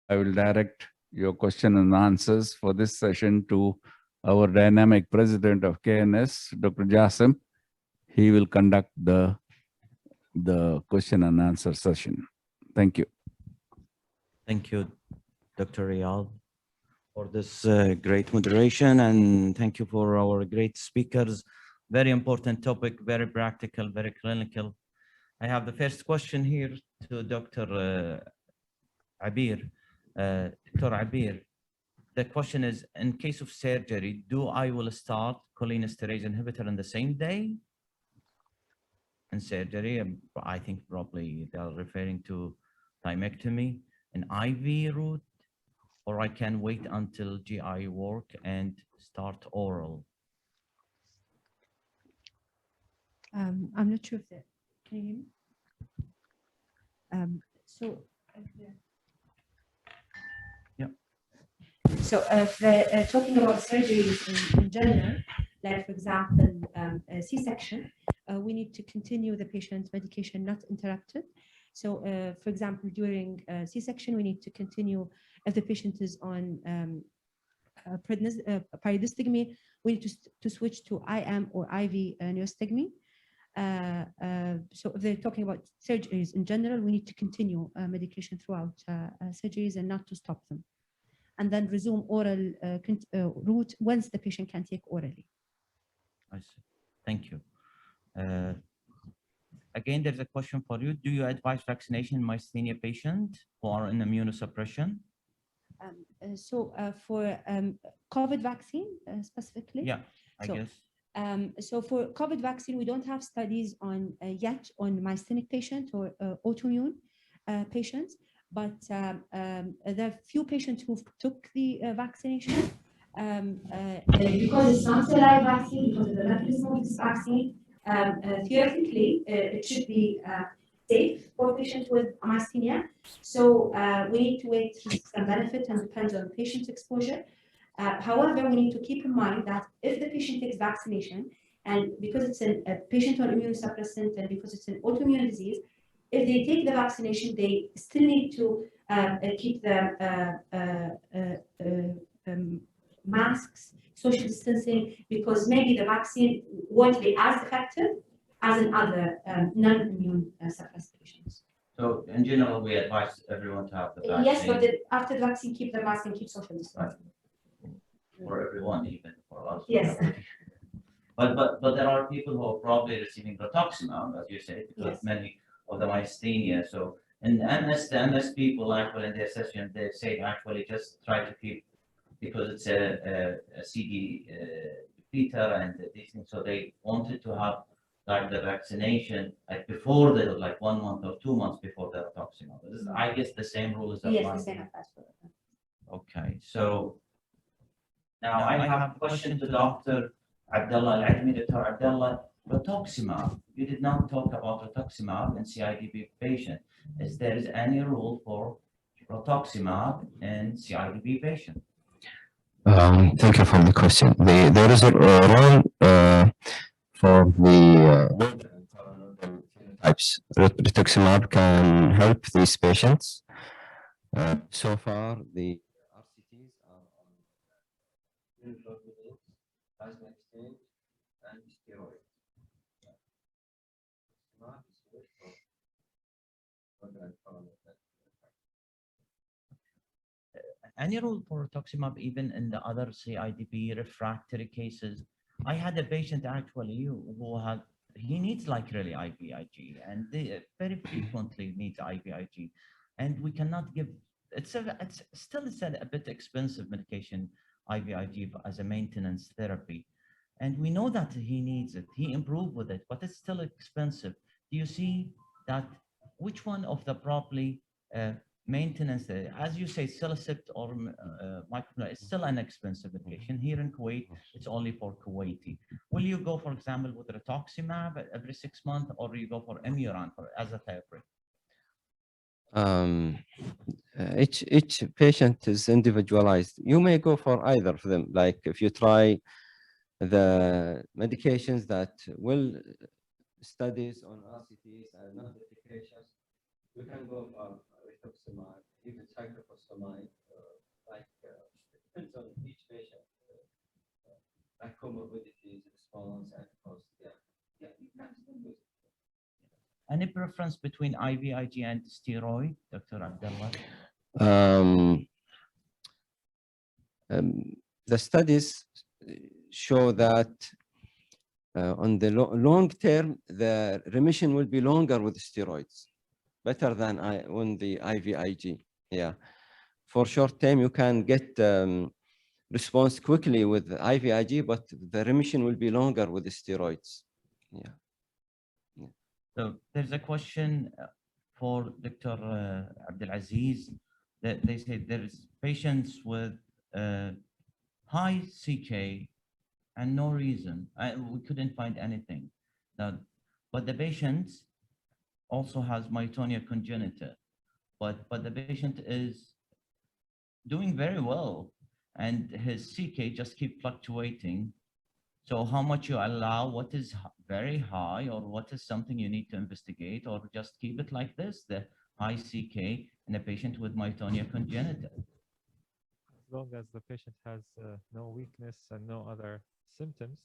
I will direct your question and answers for this session to our dynamic president of KNS, Dr. Jassim. He will conduct the question and answer session. Thank you. Thank you, Dr. Riyad, for this great moderation, and thank you for our great speakers. Very important topic, very practical, very clinical. I have the first question here to Dr. Abir. Dr. Abir, the question is, in case of surgery, do I will start cholinesterase inhibitor in the same day? In surgery, I think probably they are referring to thymectomy, an IV route, or I can wait until GI work and start oral. I'm not sure if that, can you hear me? So if talking about surgeries in general, like for example, C-section, we need to continue the patient's medication not interrupted. So for example, during C-section, we need to continue if the patient is on pyridostigmy, we need to switch to IM or IV neostigmy. So if they're talking about surgeries in general, we need to continue medication throughout surgeries and not to stop them. And then resume oral route once the patient can take orally. I see. Thank you. Again, there's a question for you. Do you advise vaccination in myasthenia patient who are in immunosuppression? For COVID vaccine specifically? Yeah, I guess. So for COVID vaccine, we don't have studies on yet on myasthenic patient or autoimmune patients, but there are few patients who took the vaccination because it's not sterile vaccine, because of the mechanism of this vaccine. Theoretically, it should be safe for patients with myasthenia. So we need to weigh risks and benefits and depends on patient's exposure. However, we need to keep in mind that if the patient takes vaccination, and because it's a patient on immunosuppressant and because it's an autoimmune disease, if they take the vaccination, they still need to keep the masks, social distancing, because maybe the vaccine won't be as effective as in other non-immune suppressed patients. So in general, we advise everyone to have the vaccine. Yes, but after the vaccine, keep the mask and keep social distancing. For everyone, even for us. Yes. But there are people who are probably receiving rituximab, as you say, because Yes. many of the myasthenia. So in the MS people actually in their session, they say actually just try to keep, because it's a CD depleter and these things. So they wanted to have like the vaccination like before the 1 month or 2 months before the rituximab. This is, I guess, the same rule is applied. Yes, the same applies for that. Okay, so now I have a question to Dr. Abdullah Al-Admi. Dr. Abdullah, rituximab, you did not talk about rituximab in CIDP patient. Is there any rule for rituximab in CIDP patient? Thank you for the question. There is a role for the types. Rituximab can help these patients. So far, the RCTs are on plasma exchange and steroids. Any rule for rituximab even in the other CIDP refractory cases? I had a patient actually who had, he needs like really IVIG, and they very frequently needs IVIG, and we cannot give, it's still a bit expensive medication, IVIG, as a maintenance therapy. And we know that he needs it, he improved with it, but it's still expensive. Do you see that, which one of the probably maintenance, as you say, Silicet or microbiome, is still an expensive medication. Here in Kuwait, it's only for Kuwaiti. Will you go, for example, with rituximab every 6 months, or you go for Imuran as a therapy? Each patient is individualized. You may go for either of them. Like if you try the medications that will studies on RCTs and not efficacious, you can go for rituximab, even cyclophosphamide, depends on each patient, like comorbidities, response, and cost. Yeah, you can still use it. Any preference between IVIG and steroid, Dr. Abdullah? Um, the studies show that on the long term, the remission will be longer with steroids, better than on the IVIG. Yeah, for short term, you can get response quickly with IVIG, but the remission will be longer with the steroids. Yeah. So there's a question for Dr. Abdulaziz that they say there's patients with high CK and no reason. We couldn't find anything. Now, but the patient also has myotonia congenita, but the patient is doing very well and his CK just keep fluctuating. So how much you allow, what is very high or what is something you need to investigate, or just keep it like this, the high CK in a patient with myotonia congenita? As long as the patient has no weakness and no other symptoms,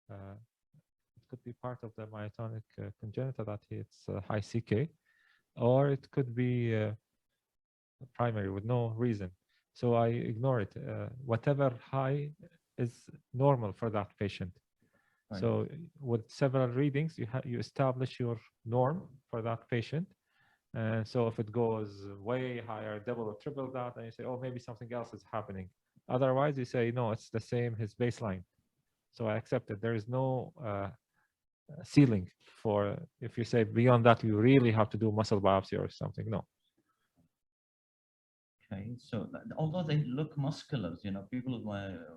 it could be part of the myotonic congenita that it's high CK, or it could be primary with no reason. So I ignore it. Whatever high is normal for that patient. Right. So with several readings, you establish your norm for that patient. And so if it goes way higher, double or triple that, and you say, oh, maybe something else is happening. Otherwise, you say, no, it's the same, his baseline. So I accept it. There is no ceiling for, if you say beyond that, you really have to do muscle biopsy or something. No. Okay, so although they look muscular, you know, people with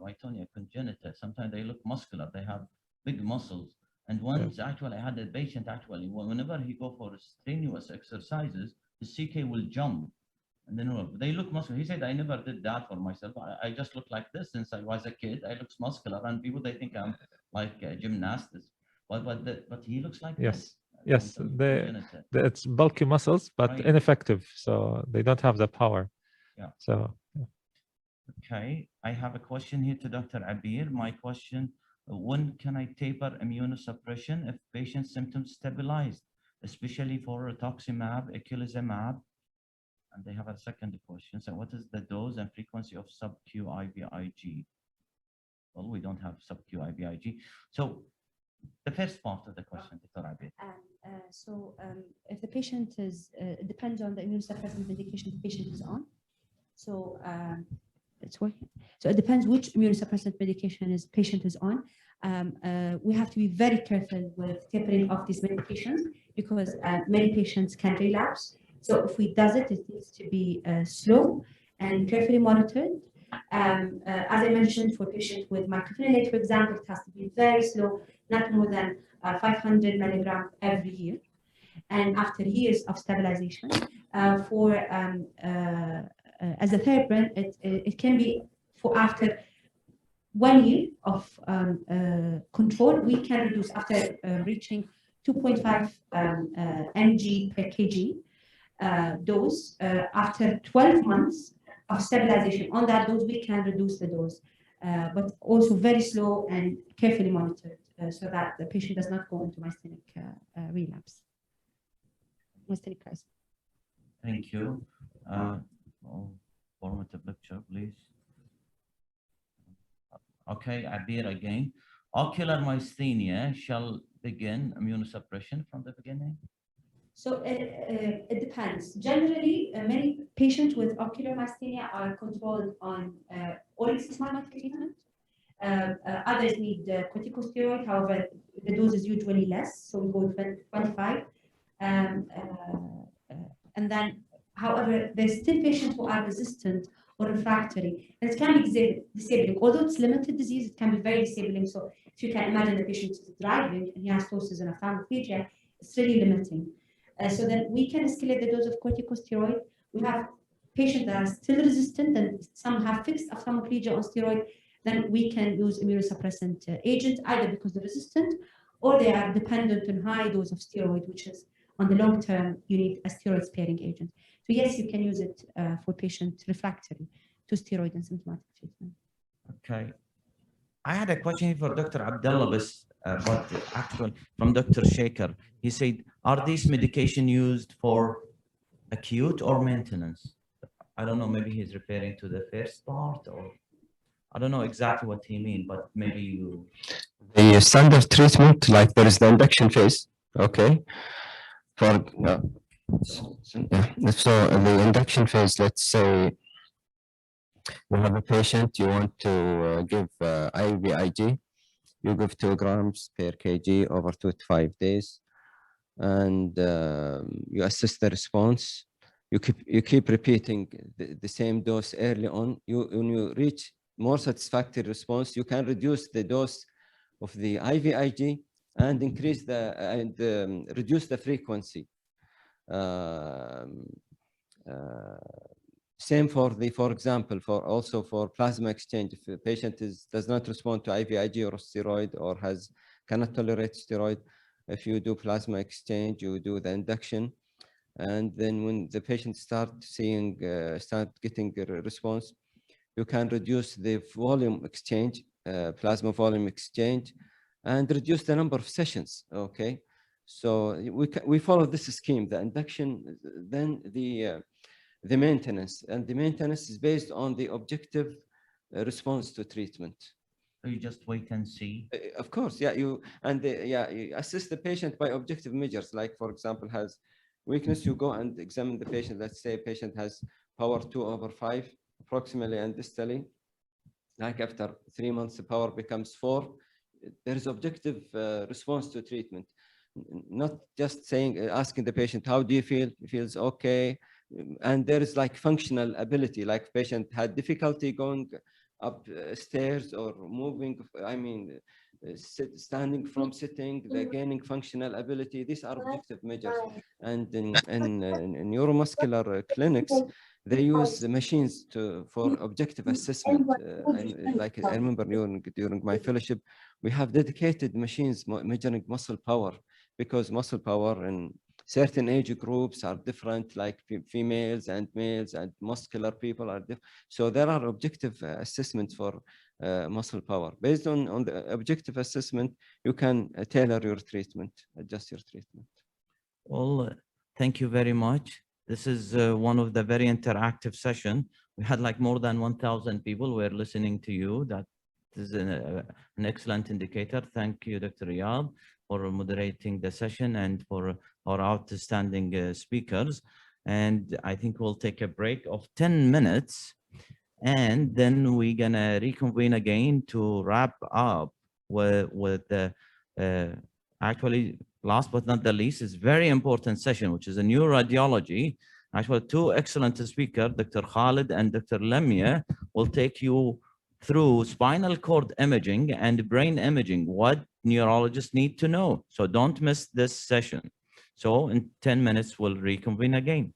myotonia congenita, sometimes they look muscular, they have big muscles. And once actually I had a patient actually, whenever he go for strenuous exercises, the CK will jump. And then they look muscular. He said, I never did that for myself. I just look like this since I was a kid. I look muscular, and people, they think I'm like a gymnast. But he looks like this. Yes, it's bulky muscles, but Right. ineffective. So they don't have the power. Yeah. So. Okay, I have a question here to Dr. Abir. My question, when can I taper immunosuppression if patient symptoms stabilized, especially for rituximab, eculizumab? And they have a second question. So what is the dose and frequency of sub-Q IVIG? Well, we don't have sub-Q IVIG. So the first part of the question, Dr. Abir. If the patient is, it depends on the immunosuppressant medication the patient is on. So it's working. So it depends which immunosuppressant medication is patient is on. We have to be very careful with tapering off these medications because many patients can relapse. So if we does it, it needs to be slow and carefully monitored. As I mentioned, for patients with mycophenolate, for example, it has to be very slow, not more than 500 milligrams every year. And after years of stabilization, as a therapy, it can be for after 1 year of control, we can reduce after reaching 2.5 mg per kg dose. After 12 months of stabilization on that dose, we can reduce the dose, but also very slow and carefully monitored so that the patient does not go into myasthenic relapse, myasthenic crisis. Thank you. Formative lecture, please. Okay, Abir again. Ocular myasthenia shall begin immunosuppression from the beginning? So it depends. Generally, many patients with ocular myasthenia are controlled on oral systematic treatment. Others need corticosteroid. However, the dose is usually less, so we go with 25. And then, however, there's still patients who are resistant or refractory, and it can be disabling. Although it's limited disease, it can be very disabling. So if you can imagine the patient is driving and he has ptosis and ophthalmoplegia, it's really limiting. So then we can escalate the dose of corticosteroid. We have patients that are still resistant and some have fixed ophthalmoplegia on steroid. Then we can use immunosuppressant agents, either because they're resistant or they are dependent on high dose of steroid, which is on the long term, you need a steroid sparing agent. So yes, you can use it for patient refractory to steroid and symptomatic treatment. Okay. I had a question for Dr. Abdullah, but actually from Dr. Shaker. He said, are these medication used for acute or maintenance? I don't know, maybe he's referring to the first part, or I don't know exactly what he means, but maybe you. The standard treatment, like there is the induction phase, okay? For yeah. So the induction phase, let's say you have a patient, you want to give IVIG, you give 2 grams per kg over 2 to 5 days, and you assess the response. You keep repeating the same dose early on. When you reach more satisfactory response, you can reduce the dose of the IVIG and increase reduce the frequency. Same for example, also for plasma exchange. If a patient does not respond to IVIG or steroid or cannot tolerate steroid, if you do plasma exchange, you do the induction, and then when the patient start getting a response, you can reduce the volume exchange, plasma volume exchange, and reduce the number of sessions. Okay, so we follow this scheme: the induction, then the maintenance, and the maintenance is based on the objective response to treatment. So you just wait and see. Of course, yeah. You assess the patient by objective measures. Like, for example, has weakness, you go and examine the patient. Let's say a patient has power 2/5 approximately and distally. Like after 3 months, the power becomes 4. There is objective response to treatment, not just asking the patient, how do you feel? He feels okay. And there is like functional ability, like patient had difficulty going up stairs or moving, standing from sitting, the gaining functional ability. These are objective measures. And in neuromuscular clinics, they use the machines for objective assessment. I remember during my fellowship, we have dedicated machines measuring muscle power, because muscle power in certain age groups are different, like females and males, and muscular people are different. So there are objective assessments for muscle power. Based on the objective assessment, you can tailor your treatment, adjust your treatment. Well, thank you very much. This is one of the very interactive session. We had like more than 1,000 people were listening to you. That is an excellent indicator. Thank you, Dr. Riyad, for moderating the session and for our outstanding speakers. And I think we'll take a break of 10 minutes, and then we're gonna reconvene again to wrap up with the actually, last but not the least, is very important session, which is a neuroradiology. Actually, 2 excellent speakers, Dr. Khalid and Dr. Lamia, will take you through spinal cord imaging and brain imaging, what neurologists need to know. So don't miss this session. So in 10 minutes, we'll reconvene again.